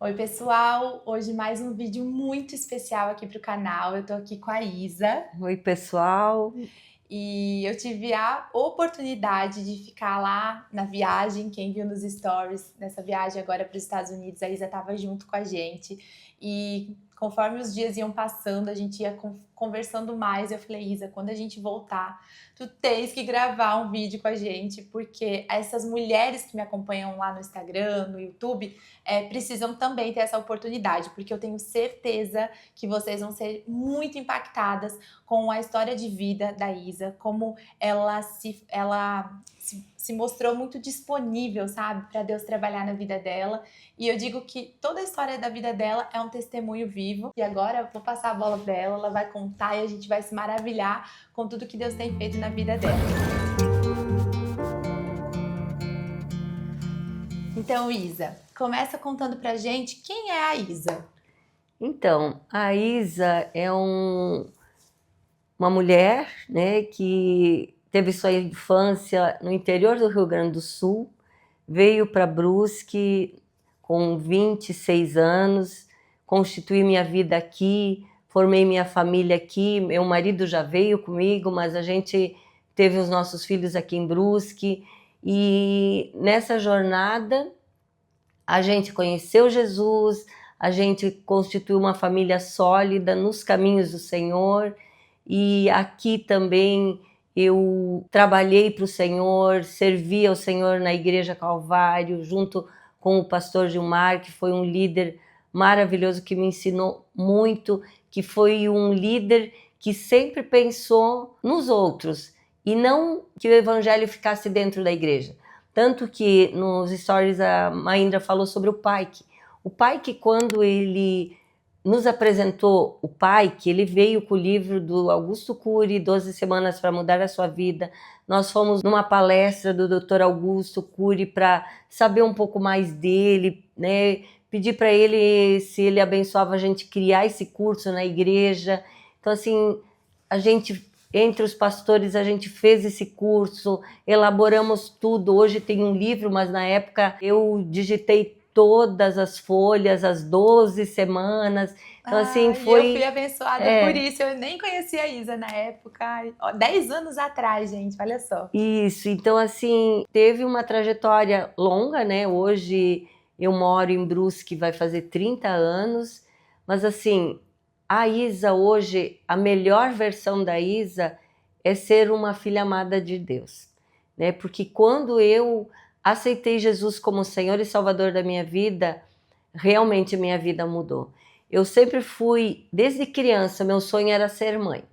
Oi, pessoal! Hoje mais um vídeo muito especial aqui para o canal. Eu tô aqui com a Isa Oi, pessoal. e eu tive a oportunidade de ficar lá na viagem. Quem viu nos stories, nessa viagem agora para os Estados Unidos, a Isa estava junto com a gente. E conforme os dias iam passando, a gente ia conversando mais. Eu falei, Isa, quando a gente voltar, tu tens que gravar um vídeo com a gente, porque essas mulheres que me acompanham lá no Instagram, no YouTube, precisam também ter essa oportunidade, porque eu tenho certeza que vocês vão ser muito impactadas com a história de vida da Isa, como ela se mostrou muito disponível, sabe, para Deus trabalhar na vida dela. E eu digo que toda a história da vida dela é um testemunho vivo. E agora eu vou passar a bola para ela, ela vai contar e a gente vai se maravilhar com tudo que Deus tem feito na vida dela. Então, Isa, começa contando pra gente quem é a Isa. Então, a Isa é uma mulher, né, que teve sua infância no interior do Rio Grande do Sul, veio para Brusque com 26 anos, constituí minha vida aqui, formei minha família aqui, meu marido já veio comigo, mas a gente teve os nossos filhos aqui em Brusque, e nessa jornada a gente conheceu Jesus, a gente constituiu uma família sólida nos caminhos do Senhor, e aqui também eu trabalhei para o Senhor, servi ao Senhor na Igreja Calvário, junto com o pastor Gilmar, que foi um líder maravilhoso, que me ensinou muito, que foi um líder que sempre pensou nos outros, e não que o evangelho ficasse dentro da igreja. Tanto que nos stories a Maindra falou sobre o Pike. O Pike, quando ele nos apresentou o Pike, ele veio com o livro do Augusto Cury, 12 Semanas para Mudar a Sua Vida. Nós fomos numa palestra do Dr. Augusto Cury para saber um pouco mais dele, né? Pedir para ele se ele abençoava a gente criar esse curso na igreja. Então, assim, a gente, entre os pastores, a gente fez esse curso, elaboramos tudo. Hoje tem um livro, mas na época eu digitei todas as folhas, as 12 semanas. Então, assim, E eu fui foi... abençoada por isso. Eu nem conhecia a Isa na época. Ai, ó, 10 anos atrás, gente, olha só. Isso, então assim, teve uma trajetória longa, né? Hoje eu moro em Brusque, vai fazer 30 anos, mas assim, a Isa hoje, a melhor versão da Isa é ser uma filha amada de Deus, né? Porque quando eu aceitei Jesus como Senhor e Salvador da minha vida, realmente minha vida mudou. Eu sempre fui, desde criança, meu sonho era ser mãe.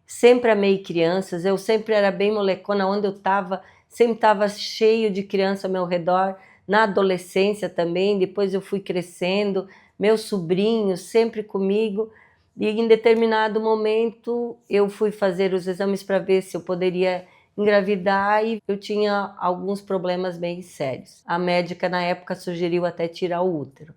Sempre amei crianças, eu sempre era bem molecona, onde eu estava, sempre estava cheio de criança ao meu redor, na adolescência também, depois eu fui crescendo, meus sobrinhos sempre comigo, e em determinado momento eu fui fazer os exames para ver se eu poderia engravidar e eu tinha alguns problemas bem sérios. A médica na época sugeriu até tirar o útero.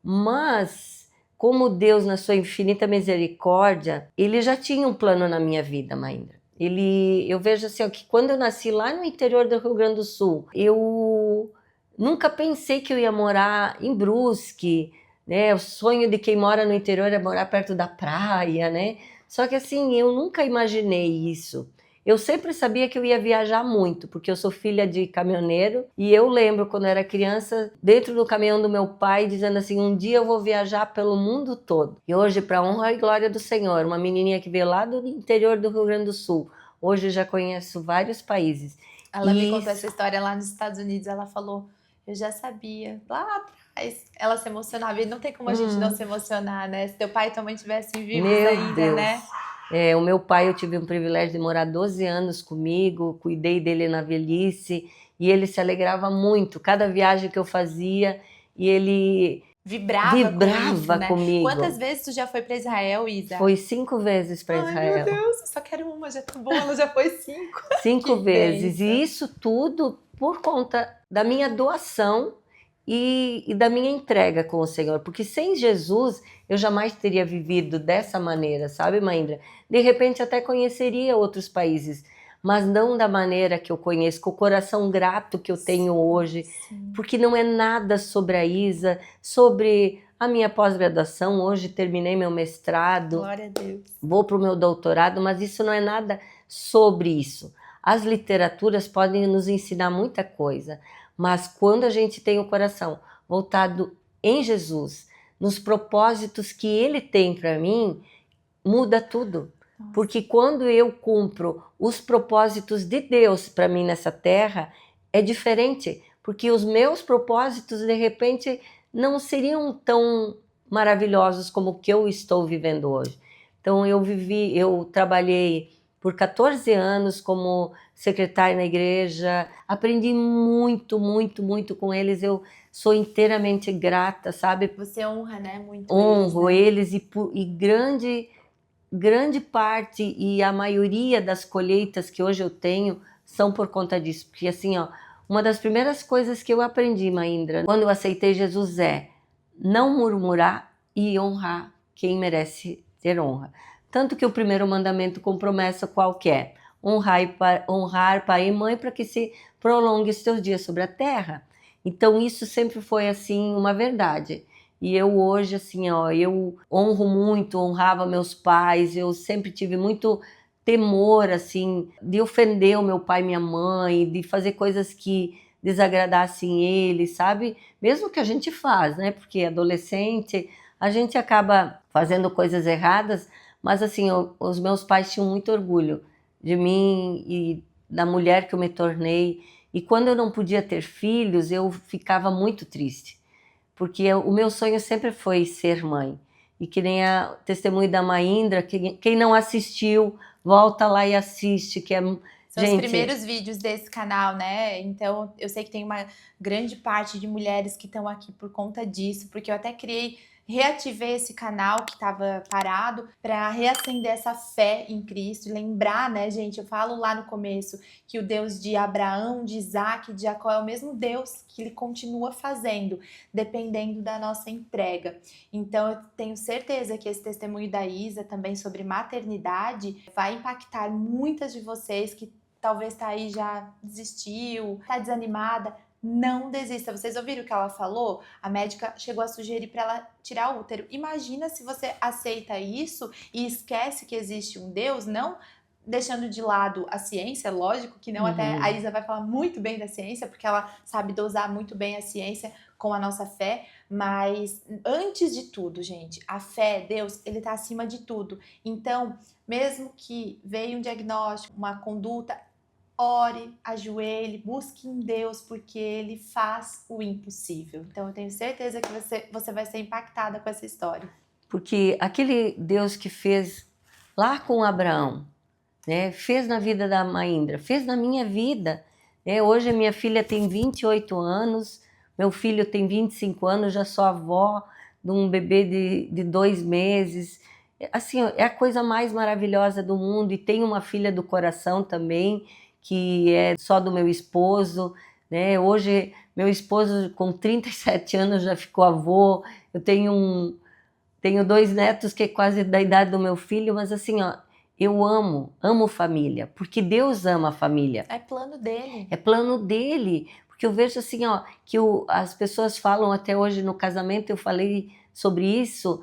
Mas, como Deus, na sua infinita misericórdia, ele já tinha um plano na minha vida, Maíra. Eu vejo assim, ó, que quando eu nasci lá no interior do Rio Grande do Sul, eu nunca pensei que eu ia morar em Brusque, né? O sonho de quem mora no interior é morar perto da praia, né? Só que assim, eu nunca imaginei isso. Eu sempre sabia que eu ia viajar muito, porque eu sou filha de caminhoneiro, e eu lembro quando eu era criança, dentro do caminhão do meu pai, dizendo assim, um dia eu vou viajar pelo mundo todo. E hoje, para honra e glória do Senhor, uma menininha que veio lá do interior do Rio Grande do Sul, hoje já conheço vários países. Ela me E contou essa história lá nos Estados Unidos. Ela falou, eu já sabia, lá atrás. Ela se emocionava. E não tem como a gente não se emocionar, né? Se teu pai e tua mãe estivessem vivos Meu ainda, Deus! né? O meu pai, eu tive o privilégio de morar 12 anos comigo, cuidei dele na velhice, e ele se alegrava muito. Cada viagem que eu fazia, e ele Vibrava com isso, vibrava né? Quantas comigo. vezes tu já foi pra Israel, Isa? Foi 5 vezes para Ai, meu Israel. Deus, eu só quero uma, já tá bom, ela já foi 5. 5 Que vezes. E benção. isso tudo por conta da minha doação e da minha entrega com o Senhor. Porque sem Jesus eu jamais teria vivido dessa maneira, sabe, Maindra? De repente até conheceria outros países. mas não da maneira que eu conheço, com o coração grato que eu tenho hoje, Sim. porque não é nada sobre a Isa, sobre a minha pós-graduação. Hoje terminei meu mestrado, Glória a Deus. vou para o meu doutorado, mas isso não é nada sobre isso. As literaturas podem nos ensinar muita coisa, mas quando a gente tem o coração voltado em Jesus, nos propósitos que Ele tem para mim, muda tudo. Nossa. Porque quando eu cumpro os propósitos de Deus para mim nessa terra, é diferente. Porque os meus propósitos, de repente, não seriam tão maravilhosos como o que eu estou vivendo hoje. Então eu trabalhei por 14 anos como secretária na igreja, aprendi muito, muito, muito com eles. Eu sou inteiramente grata, sabe? Você honra, né, muito Honro eles, né? e grande parte e a maioria das colheitas que hoje eu tenho são por conta disso. Porque assim, ó, uma das primeiras coisas que eu aprendi, Maindra, quando eu aceitei Jesus é não murmurar e honrar quem merece ter honra. Tanto que o primeiro mandamento com promessa qualquer, honrar pai e mãe para que se prolongue os teus dias sobre a terra. Então isso sempre foi assim uma verdade. E eu hoje, assim, ó, eu honro muito, honrava meus pais, eu sempre tive muito temor, assim, de ofender o meu pai e minha mãe, de fazer coisas que desagradassem eles, sabe? Mesmo que a gente faz, né? Porque adolescente, a gente acaba fazendo coisas erradas, mas assim, os meus pais tinham muito orgulho de mim e da mulher que eu me tornei. E quando eu não podia ter filhos, eu ficava muito triste. Porque o meu sonho sempre foi ser mãe. E que nem a testemunho da Maindra, quem não assistiu, volta lá e assiste, que é... São os primeiros vídeos desse canal, né? Então, eu sei que tem uma grande parte de mulheres que estão aqui por conta disso, porque eu até reativei esse canal que estava parado para reacender essa fé em Cristo e lembrar, né, gente? Eu falo lá no começo que o Deus de Abraão, de Isaac, de Jacó é o mesmo Deus que ele continua fazendo, dependendo da nossa entrega. Então, eu tenho certeza que esse testemunho da Isa também sobre maternidade vai impactar muitas de vocês que talvez tá aí já desistiu, tá desanimada. Não desista. Vocês ouviram o que ela falou? A médica chegou a sugerir para ela tirar o útero. Imagina se você aceita isso e esquece que existe um Deus, não deixando de lado a ciência, lógico que não, até a Isa vai falar muito bem da ciência, porque ela sabe dosar muito bem a ciência com a nossa fé, mas antes de tudo, gente, a fé, Deus, ele tá acima de tudo. Então, mesmo que veio um diagnóstico, uma conduta, ore, ajoelhe, busque em Deus, porque Ele faz o impossível. Então eu tenho certeza que você vai ser impactada com essa história. Porque aquele Deus que fez lá com Abraão, né, fez na vida da Maindra, fez na minha vida. Hoje a minha filha tem 28 anos, meu filho tem 25 anos, já sou avó de um bebê de 2 meses. Assim, é a coisa mais maravilhosa do mundo. E tenho uma filha do coração também, que é só do meu esposo, né? Hoje, meu esposo, com 37 anos, já ficou avô. Eu tenho 2 netos que é quase da idade do meu filho, mas assim, ó, eu amo família, porque Deus ama a família. É plano dele. É plano dele, porque eu vejo assim, ó, que as pessoas falam até hoje no casamento, eu falei sobre isso,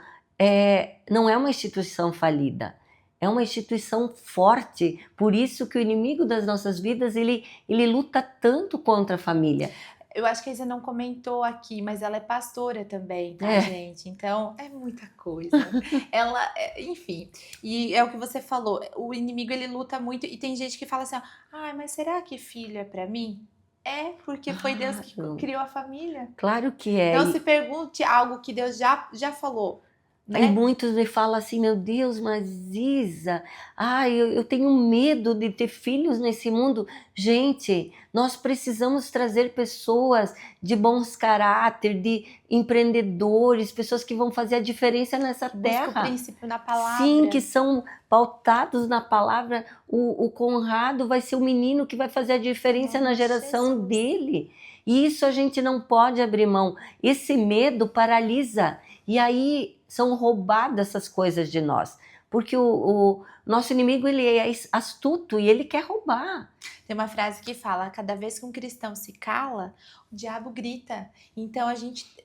não é uma instituição falida. É uma instituição forte, por isso que o inimigo das nossas vidas, ele luta tanto contra a família. Eu acho que você não comentou aqui, mas ela é pastora também, tá, gente? Então, é muita coisa. Ela, enfim, e é o que você falou, o inimigo, ele luta muito, e tem gente que fala assim, ó, mas será que filho é pra mim? É, porque foi Deus que criou a família. Claro que é. Então, se pergunte algo que Deus já falou. Né? E muitos me falam assim, meu Deus, mas Isa, eu tenho medo de ter filhos nesse mundo. Gente, nós precisamos trazer pessoas de bons caráter, de empreendedores, pessoas que vão fazer a diferença nessa terra. Busca o princípio na palavra. Sim, que são pautados na palavra. O Conrado vai ser o menino que vai fazer a diferença na geração dele. E isso a gente não pode abrir mão. Esse medo paralisa. E aí são roubadas essas coisas de nós. porque o nosso inimigo ele é astuto e ele quer roubar. Tem uma frase que fala: cada vez que um cristão se cala, o diabo grita. Então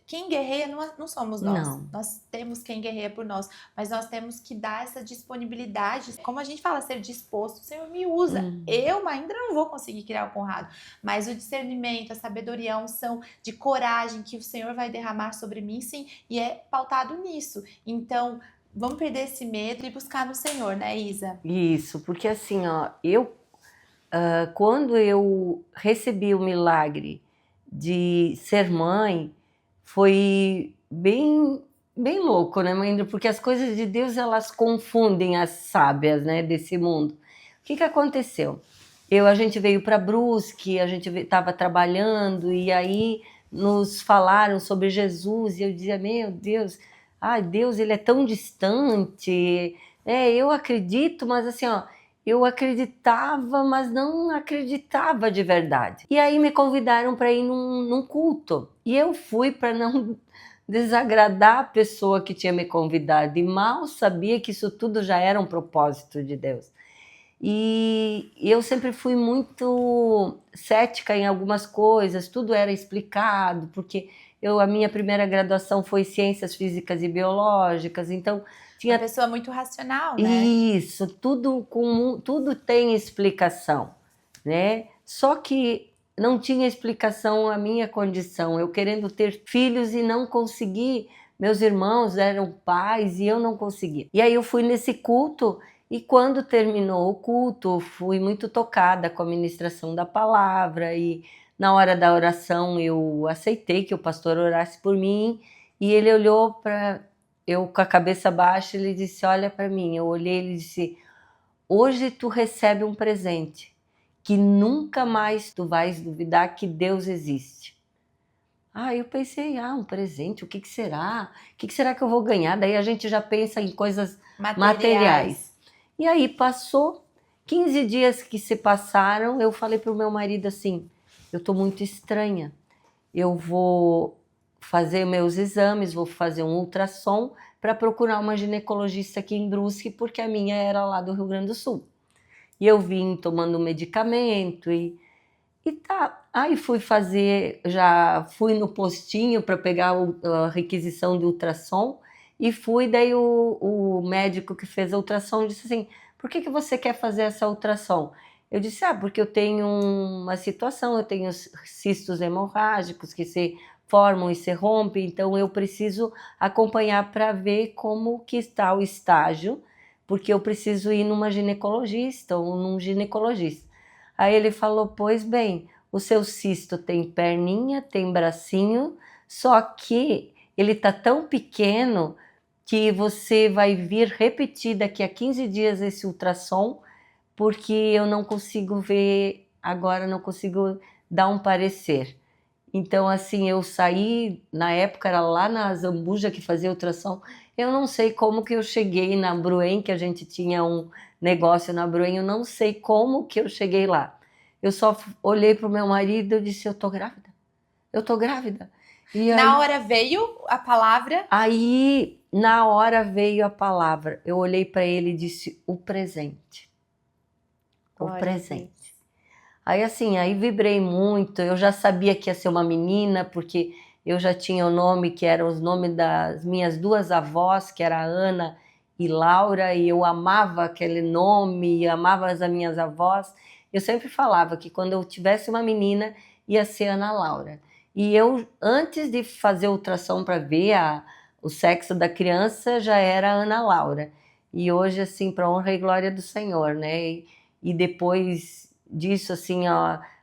quem guerreia não somos nós. Não. Nós temos quem guerreia por nós, mas nós temos que dar essa disponibilidade. Como a gente fala, ser disposto, o Senhor me usa. Eu ainda não vou conseguir criar o Conrado, mas o discernimento, a sabedoria, a unção de coragem que o Senhor vai derramar sobre mim, sim, e é pautado nisso. Então, vamos perder esse medo e buscar no Senhor, né, Isa? Isso, porque assim, ó, quando eu recebi o milagre de ser mãe, foi bem louco, né, mãe? Porque as coisas de Deus, elas confundem as sábias, né, desse mundo. O que aconteceu? A gente veio para Brusque, a gente estava trabalhando, e aí nos falaram sobre Jesus, e eu dizia, meu Deus, Deus, ele é tão distante. Eu acredito, mas assim, ó, eu acreditava, mas não acreditava de verdade. E aí me convidaram para ir num culto. E eu fui para não desagradar a pessoa que tinha me convidado. E mal sabia que isso tudo já era um propósito de Deus. E eu sempre fui muito cética em algumas coisas, tudo era explicado, porque a minha primeira graduação foi Ciências Físicas e Biológicas, então tinha... Uma pessoa muito racional, né? Isso, tudo tem explicação, né? Só que não tinha explicação a minha condição, eu querendo ter filhos e não consegui, meus irmãos eram pais e eu não consegui. E aí eu fui nesse culto, e quando terminou o culto, fui muito tocada com a ministração da palavra, e na hora da oração eu aceitei que o pastor orasse por mim, e ele olhou para eu com a cabeça baixa, ele disse, olha para mim. Eu olhei, ele disse, hoje tu recebe um presente, que nunca mais tu vais duvidar que Deus existe. Eu pensei, um presente, o que será? O que será que eu vou ganhar? Daí a gente já pensa em coisas materiais. E aí passou 15 dias que se passaram, eu falei para o meu marido assim, eu estou muito estranha, eu vou fazer meus exames, vou fazer um ultrassom para procurar uma ginecologista aqui em Brusque, porque a minha era lá do Rio Grande do Sul. E eu vim tomando medicamento e tá. Aí já fui no postinho para pegar a requisição de ultrassom e fui, daí o médico que fez a ultrassom disse assim, por que você quer fazer essa ultrassom? Eu disse, porque eu tenho uma situação, eu tenho cistos hemorrágicos que se formam e se rompem, então eu preciso acompanhar para ver como que está o estágio, porque eu preciso ir numa ginecologista ou num ginecologista. Aí ele falou, pois bem, o seu cisto tem perninha, tem bracinho, só que ele está tão pequeno que você vai vir repetir daqui a 15 dias esse ultrassom, porque eu não consigo ver agora, não consigo dar um parecer. Então, assim, eu saí, na época era lá na Zambuja que fazia ultrassom, eu não sei como que eu cheguei na Bruen, que a gente tinha um negócio na Bruen, eu não sei como que eu cheguei lá. Eu só olhei para o meu marido e disse, eu tô grávida. E na hora veio a palavra? Aí, na hora veio a palavra. Eu olhei para ele e disse, o presente. O presente. Aí assim, aí vibrei muito, eu já sabia que ia ser uma menina, porque eu já tinha o nome, que eram os nomes das minhas duas avós, que era Ana e Laura, e eu amava aquele nome, amava as minhas avós. Eu sempre falava que quando eu tivesse uma menina, ia ser Ana Laura. E eu, antes de fazer a ultrassom para ver o sexo da criança, já era Ana Laura. E hoje, assim, para honra e glória do Senhor, né? E depois disso, assim,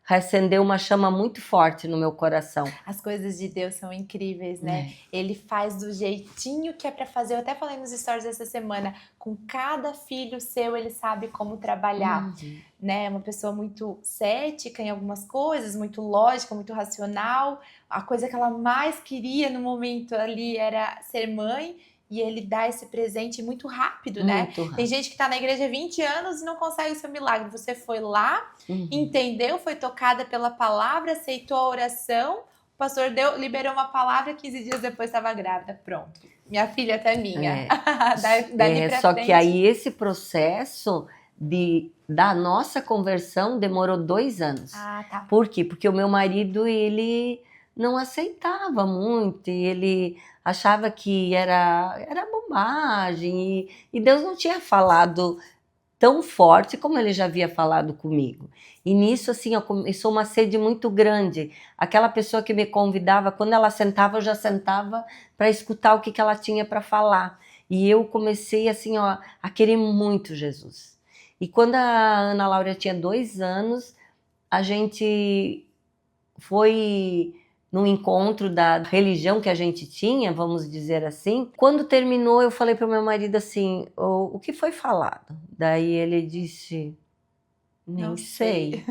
reacendeu uma chama muito forte no meu coração. As coisas de Deus são incríveis, né? Ele faz do jeitinho que é para fazer. Eu até falei nos stories essa semana, com cada filho seu, ele sabe como trabalhar, né? É uma pessoa muito cética em algumas coisas, muito lógica, muito racional. A coisa que ela mais queria no momento ali era ser mãe. E ele dá esse presente muito rápido, né? Muito rápido. Tem gente que tá na igreja há 20 anos e não consegue o seu milagre. Você foi lá, entendeu, foi tocada pela palavra, aceitou a oração, pastor liberou uma palavra, 15 dias depois estava grávida. Pronto. Minha filha até minha. Dali pra só frente. que aí esse processo da nossa conversão demorou 2 anos. Ah, tá. Por quê? Porque o meu marido, ele não aceitava muito, e ele achava que era bobagem, e Deus não tinha falado tão forte como ele já havia falado comigo. E nisso, assim, ó, começou uma sede muito grande. Aquela pessoa que me convidava, quando ela sentava, eu já sentava para escutar o que ela tinha para falar. E eu comecei, assim, ó, a querer muito Jesus. E quando a Ana Laura tinha 2 anos, a gente foi num encontro da religião que a gente tinha, vamos dizer assim. Quando terminou, eu falei para o meu marido assim, o que foi falado? Daí ele disse, nem Não sei.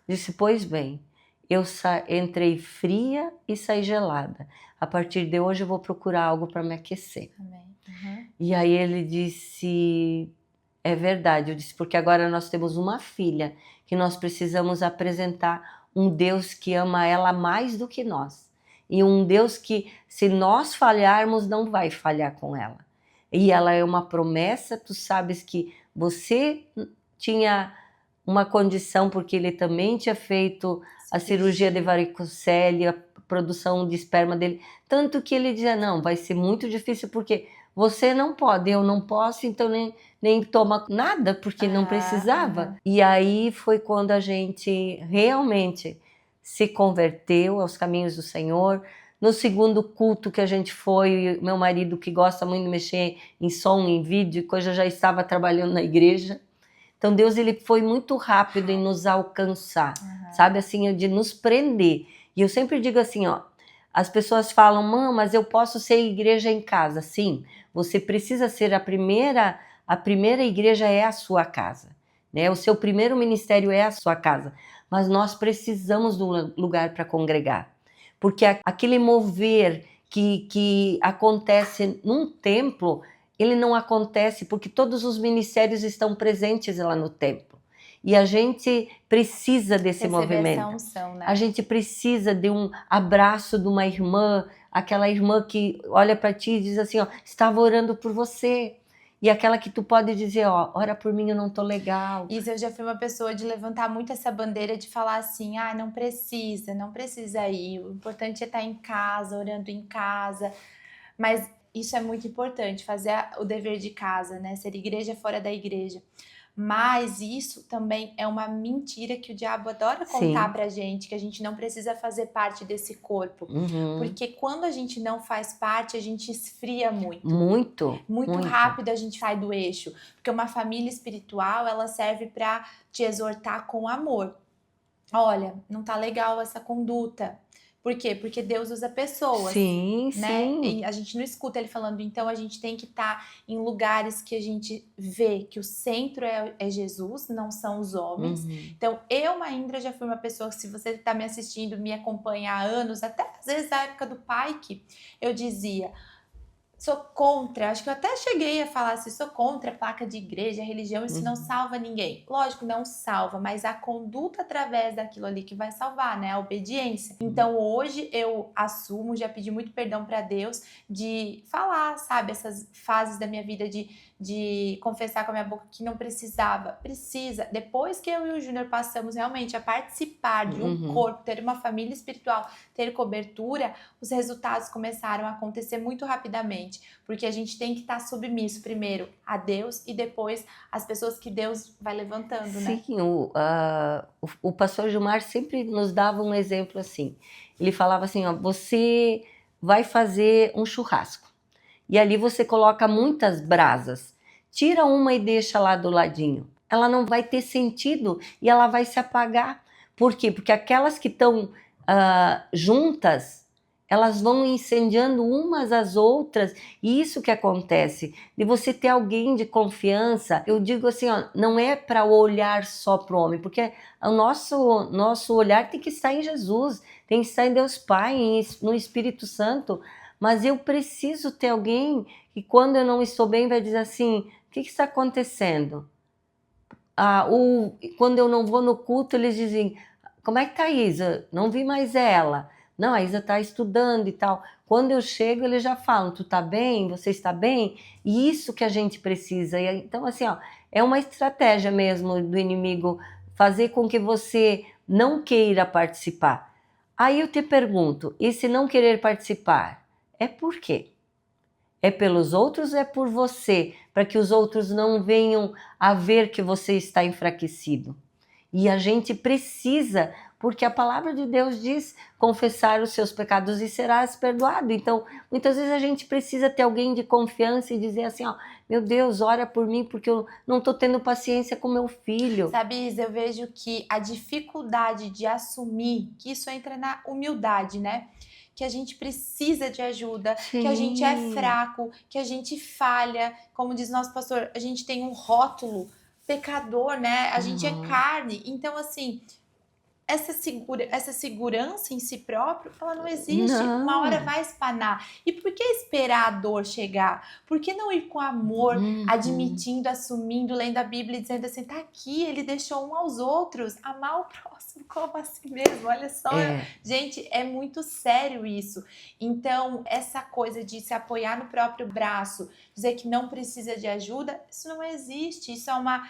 Disse, pois bem, eu entrei fria e saí gelada. A partir de hoje eu vou procurar algo para me aquecer. Amém. Uhum. E aí ele disse, é verdade. Eu disse, porque agora nós temos uma filha que nós precisamos apresentar um Deus que ama ela mais do que nós. E um Deus que, se nós falharmos, não vai falhar com ela. E ela é uma promessa, tu sabes que você tinha uma condição, porque ele também tinha feito a cirurgia de varicocele, a produção de esperma dele. Tanto que ele dizia, não, vai ser muito difícil, porque você não pode, eu não posso, então nem toma nada, porque não precisava. E aí foi quando a gente realmente se converteu aos caminhos do Senhor. No segundo culto que a gente foi, meu marido, que gosta muito de mexer em som, em vídeo, coisa, já estava trabalhando na igreja. Então Deus, ele foi muito rápido em nos alcançar, sabe, assim, de nos prender. E eu sempre digo assim, ó, as pessoas falam, mas eu posso ser igreja em casa. Sim, você precisa ser a primeira igreja é a sua casa, né? O seu primeiro ministério é a sua casa, mas nós precisamos de um lugar para congregar, porque aquele mover que acontece num templo, ele não acontece porque todos os ministérios estão presentes lá no templo. E a gente precisa desse movimento. Essa unção, né? A gente precisa de um abraço de uma irmã, aquela irmã que olha para ti e diz assim, ó, estava orando por você. E aquela que tu pode dizer, ó, ora por mim, eu não tô legal. Isso, eu já fui uma pessoa de levantar muito essa bandeira de falar assim, não precisa ir, o importante é estar em casa, orando em casa, mas isso é muito importante, fazer o dever de casa, né, ser igreja fora da igreja. Mas isso também é uma mentira que o diabo adora contar pra gente, que a gente não precisa fazer parte desse corpo. Porque quando a gente não faz parte, a gente esfria muito. Muito rápido a gente sai do eixo. Porque uma família espiritual, ela serve pra te exortar com amor. Olha, não tá legal essa conduta. Por quê? Porque Deus usa pessoas, né? E a gente não escuta ele falando, então a gente tem que estar em lugares que a gente vê que o centro é Jesus, não são os homens. Então, eu, Maindra, já fui uma pessoa que, se você está me assistindo, me acompanha há anos, até às vezes da época do Pike, eu dizia, sou contra, acho que eu até cheguei a falar assim, sou contra a placa de igreja, a religião, isso não salva ninguém. Lógico, não salva, mas a conduta através daquilo ali que vai salvar, né? A obediência. Então hoje eu assumo, já pedi muito perdão para Deus de falar, sabe, essas fases da minha vida de confessar com a minha boca que não precisava. Precisa. Depois que eu e o Júnior passamos realmente a participar de um corpo, ter uma família espiritual, ter cobertura, os resultados começaram a acontecer muito rapidamente. Porque a gente tem que estar submisso primeiro a Deus e depois às pessoas que Deus vai levantando, né? Sim, o pastor Gilmar sempre nos dava um exemplo assim. Ele falava assim, ó, você vai fazer um churrasco. E ali você coloca muitas brasas. Tira uma e deixa lá do ladinho. Ela não vai ter sentido e ela vai se apagar. Por quê? Porque aquelas que estão juntas, elas vão incendiando umas às outras, e isso que acontece, de você ter alguém de confiança. Eu digo assim, ó, não é para olhar só para o homem, porque o nosso olhar tem que estar em Jesus, tem que estar em Deus Pai, no Espírito Santo, mas eu preciso ter alguém que, quando eu não estou bem, vai dizer assim, o que está acontecendo? Quando eu não vou no culto, eles dizem, como é que tá, Isa? Não vi mais ela. Não, a Isa está estudando e tal. Quando eu chego, eles já falam, tu tá bem? Você está bem? E isso que a gente precisa. E, então, assim, ó, é uma estratégia mesmo do inimigo fazer com que você não queira participar. Aí eu te pergunto, e se não querer participar, é por quê? É pelos outros ou é por você? Para que os outros não venham a ver que você está enfraquecido. E a gente precisa, porque a palavra de Deus diz, confessar os seus pecados e serás perdoado. Então, muitas vezes a gente precisa ter alguém de confiança e dizer assim, ó, meu Deus, ora por mim, porque eu não estou tendo paciência com meu filho. Sabe, Isa, eu vejo que a dificuldade de assumir, que isso entra na humildade, né? Que a gente precisa de ajuda, que a gente é Sim. fraco, que a gente falha. Como diz nosso pastor, a gente tem um rótulo pecador, né? A gente é carne. Então, assim, essa segurança em si próprio, ela não existe. Não. Uma hora vai espanar. E por que esperar a dor chegar? Por que não ir com amor, admitindo, assumindo, lendo a Bíblia e dizendo assim, tá aqui, ele deixou um aos outros, amar o próximo como a si mesmo, olha só. Gente, é muito sério isso. Então, essa coisa de se apoiar no próprio braço, dizer que não precisa de ajuda, isso não existe. Isso é uma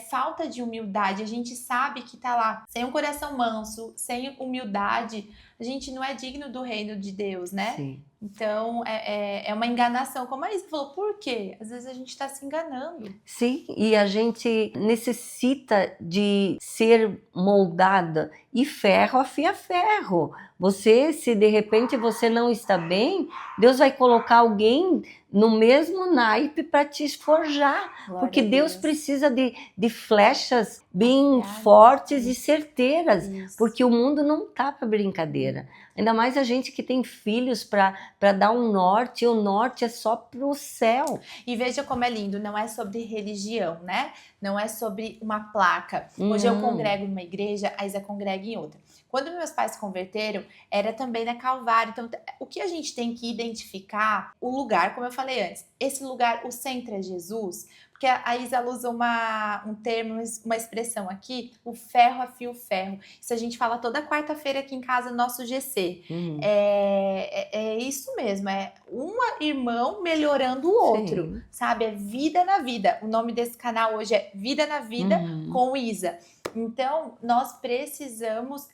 falta de humildade. A gente sabe que tá lá sem um coração manso, sem humildade, a gente não é digno do reino de Deus, né? Sim. Então é uma enganação, como a Isa falou. Por quê? Às vezes a gente está se enganando. Sim, e a gente necessita de ser moldada, e ferro afia ferro. Você, se de repente você não está bem, Deus vai colocar alguém no mesmo naipe para te forjar, Glória porque a Deus Deus. precisa de flechas bem fortes e Isso. certeiras, Isso. porque o mundo não tá para brincadeira. Ainda mais a gente que tem filhos para dar um norte, e o norte é só para o céu. E veja como é lindo, não é sobre religião, né? Não é sobre uma placa. Hoje eu congrego numa igreja, a Isa congrega em outra. Quando meus pais se converteram, era também na Calvário. Então, o que a gente tem que identificar, o lugar, como eu falei antes, esse lugar, o centro é Jesus, porque a Isa usa um termo, uma expressão aqui, o ferro afia o ferro. Isso a gente fala toda quarta-feira aqui em casa, nosso GC. É isso mesmo, é um irmão melhorando o outro, Sim. sabe? É vida na vida. O nome desse canal hoje é Vida na Vida com Isa. Então, nós precisamos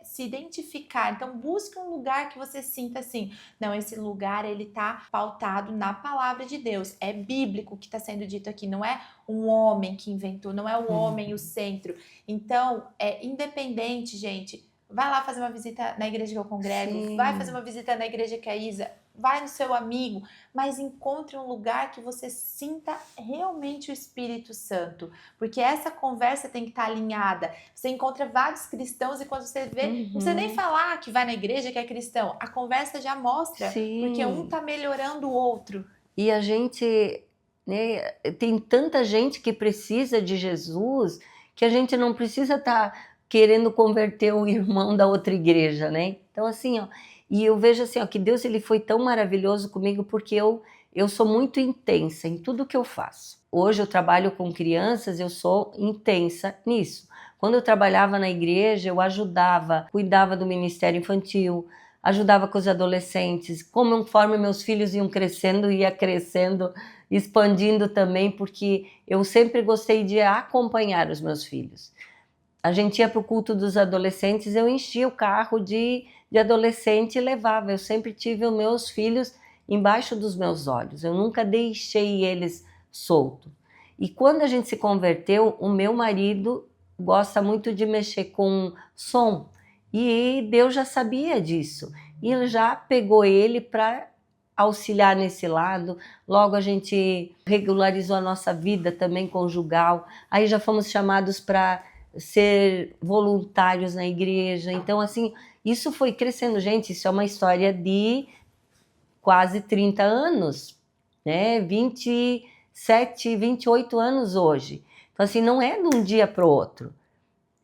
se identificar. Então, busque um lugar que você sinta assim, não, esse lugar, ele tá pautado na palavra de Deus. É bíblico o que está sendo dito aqui, não é um homem que inventou, não é o homem o centro. Então, independente, gente, vai lá fazer uma visita na igreja que eu congrego, vai fazer uma visita na igreja que a Isa, vai no seu amigo, mas encontre um lugar que você sinta realmente o Espírito Santo, porque essa conversa tem que estar alinhada. Você encontra vários cristãos e quando você vê, não precisa nem falar que vai na igreja que é cristão, a conversa já mostra, porque um tá melhorando o outro. E a gente, né, tem tanta gente que precisa de Jesus, que a gente não precisa estar querendo converter o irmão da outra igreja, né? Então, assim, ó, e eu vejo assim, ó, que Deus, ele foi tão maravilhoso comigo, porque eu sou muito intensa em tudo que eu faço. Hoje eu trabalho com crianças, eu sou intensa nisso. Quando eu trabalhava na igreja, eu ajudava, cuidava do ministério infantil, ajudava com os adolescentes, conforme meus filhos iam crescendo, ia crescendo, expandindo também, porque eu sempre gostei de acompanhar os meus filhos. A gente ia para o culto dos adolescentes, eu enchia o carro de adolescente e levava. Eu sempre tive os meus filhos embaixo dos meus olhos, eu nunca deixei eles soltos. E quando a gente se converteu, o meu marido gosta muito de mexer com som, e Deus já sabia disso, e ele já pegou ele para auxiliar nesse lado. Logo a gente regularizou a nossa vida também conjugal, aí já fomos chamados para ser voluntários na igreja. Então, assim, isso foi crescendo. Gente, isso é uma história de quase 30 anos, né? 27, 28 anos hoje. Então, assim, não é de um dia para o outro.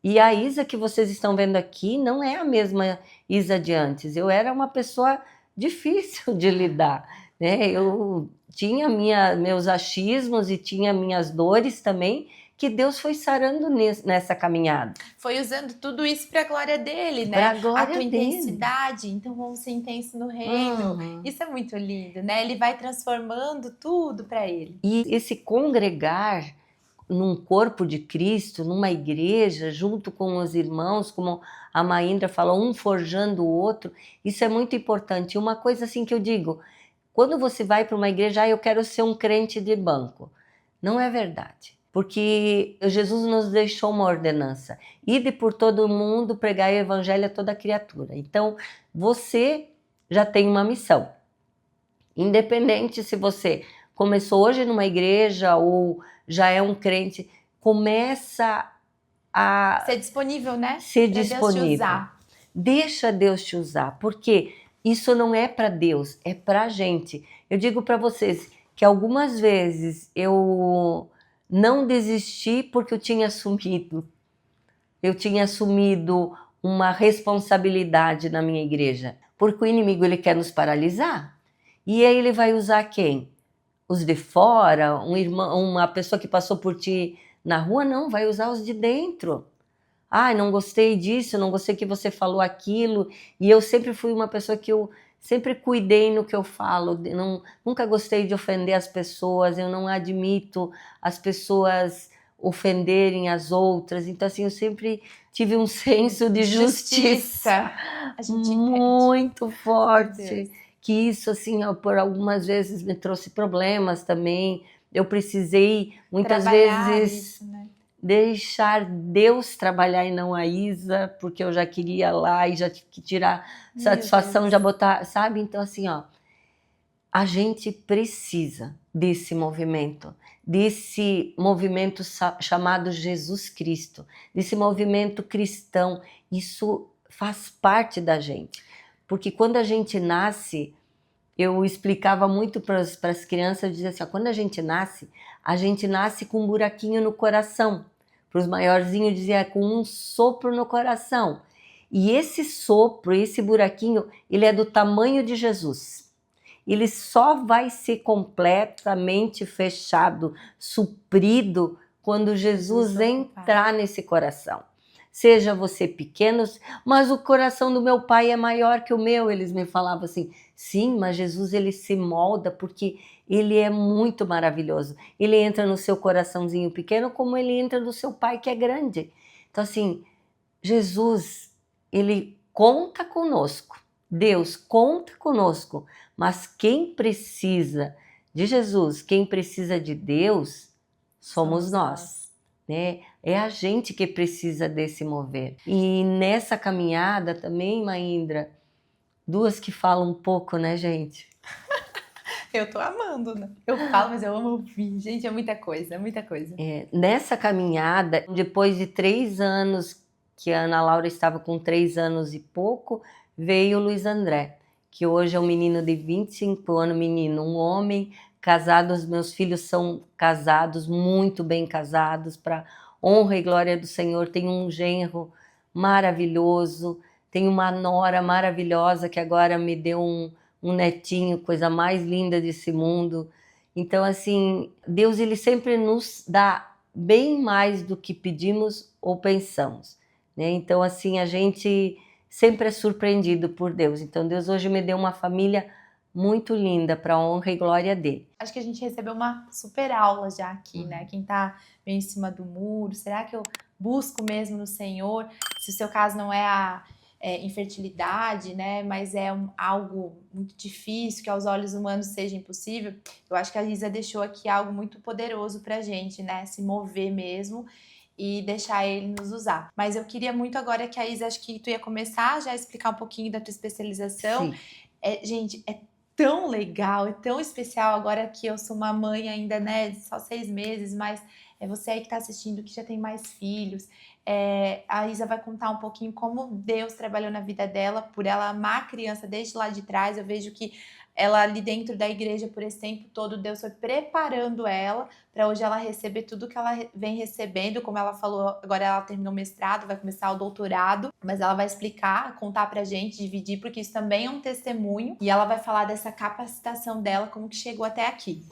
E a Isa que vocês estão vendo aqui não é a mesma Isa de antes. Eu era uma pessoa difícil de lidar, né? Eu tinha meus achismos e tinha minhas dores também, que Deus foi sarando nessa caminhada. Foi usando tudo isso para a glória dele, né? Para a glória a tua dele. intensidade, então vamos ser intenso no reino. Isso é muito lindo, né? Ele vai transformando tudo para ele. E esse congregar num corpo de Cristo, numa igreja, junto com os irmãos, como a Maíndra falou, um forjando o outro, isso é muito importante. Uma coisa assim que eu digo, quando você vai para uma igreja, eu quero ser um crente de banco. Não é verdade. Porque Jesus nos deixou uma ordenança. Ide por todo mundo, pregai o evangelho a toda criatura. Então, você já tem uma missão. Independente se você começou hoje numa igreja ou já é um crente, começa a ser disponível, né? Ser disponível. Deus te usar. Deixa Deus te usar, porque isso não é para Deus, é para a gente. Eu digo para vocês que algumas vezes eu não desisti porque eu tinha assumido uma responsabilidade na minha igreja, porque o inimigo ele quer nos paralisar. E aí ele vai usar quem? Os de fora, um irmão, uma pessoa que passou por ti na rua? Não, vai usar os de dentro. Ai, não gostei disso, não gostei que você falou aquilo. E eu sempre fui uma pessoa que eu sempre cuidei no que eu falo. Nunca gostei de ofender as pessoas, eu não admito as pessoas ofenderem as outras. Então, assim, eu sempre tive um senso de justiça a gente muito forte. Que isso, assim, por algumas vezes me trouxe problemas também. Eu precisei, muitas vezes, isso, né? Deixar Deus trabalhar e não a Isa, porque eu já queria lá e já tive que tirar satisfação, já botar, sabe? Então, assim, ó, a gente precisa desse movimento chamado Jesus Cristo, desse movimento cristão. Isso faz parte da gente. Porque quando a gente nasce, eu explicava muito para as crianças, eu dizia assim, ó, quando a gente nasce com um buraquinho no coração. Para os maiorzinhos, dizia com um sopro no coração. E esse sopro, esse buraquinho, ele é do tamanho de Jesus. Ele só vai ser completamente fechado, suprido, quando Jesus entrar nesse coração. Seja você pequeno, mas o coração do meu pai é maior que o meu. Eles me falavam assim, sim, mas Jesus ele se molda porque ele é muito maravilhoso. Ele entra no seu coraçãozinho pequeno como ele entra no seu pai que é grande. Então assim, Jesus, ele conta conosco. Deus conta conosco, mas quem precisa de Jesus, quem precisa de Deus, somos nós. Né? É a gente que precisa desse mover. E nessa caminhada também, Maíndra, duas que falam um pouco, né, gente? Eu tô amando, né? Eu falo, mas eu amo ouvir. Gente, é muita coisa, é muita coisa. Nessa caminhada, depois de 3 anos, que a Ana Laura estava com 3 anos e pouco, veio o Luiz André, que hoje é um menino de 25 anos, um homem casado. Os meus filhos são casados, muito bem casados, para honra e glória do Senhor. Tem um genro maravilhoso, tem uma nora maravilhosa que agora me deu um netinho, coisa mais linda desse mundo. Então, assim, Deus ele sempre nos dá bem mais do que pedimos ou pensamos, né? Então, assim, a gente sempre é surpreendido por Deus. Então, Deus hoje me deu uma família muito linda para a honra e glória dele. Acho que a gente recebeu uma super aula já aqui, né? Quem tá bem em cima do muro, será que eu busco mesmo no Senhor? Se o seu caso não é a infertilidade, né? Mas é algo muito difícil, que aos olhos humanos seja impossível. Eu acho que a Isa deixou aqui algo muito poderoso pra gente, né? Se mover mesmo e deixar ele nos usar. Mas eu queria muito agora que a Isa, acho que tu ia começar já a explicar um pouquinho da tua especialização. Gente, é tão legal, é tão especial agora que eu sou uma mãe ainda, né, só 6 meses, mas é você aí que tá assistindo que já tem mais filhos. A Isa vai contar um pouquinho como Deus trabalhou na vida dela, por ela amar a criança desde lá de trás. Eu vejo que ela ali dentro da igreja por esse tempo todo, Deus foi preparando ela para hoje ela receber tudo que ela vem recebendo. Como ela falou, agora ela terminou o mestrado, vai começar o doutorado, mas ela vai explicar, contar pra gente, dividir, porque isso também é um testemunho, e ela vai falar dessa capacitação dela, como que chegou até aqui.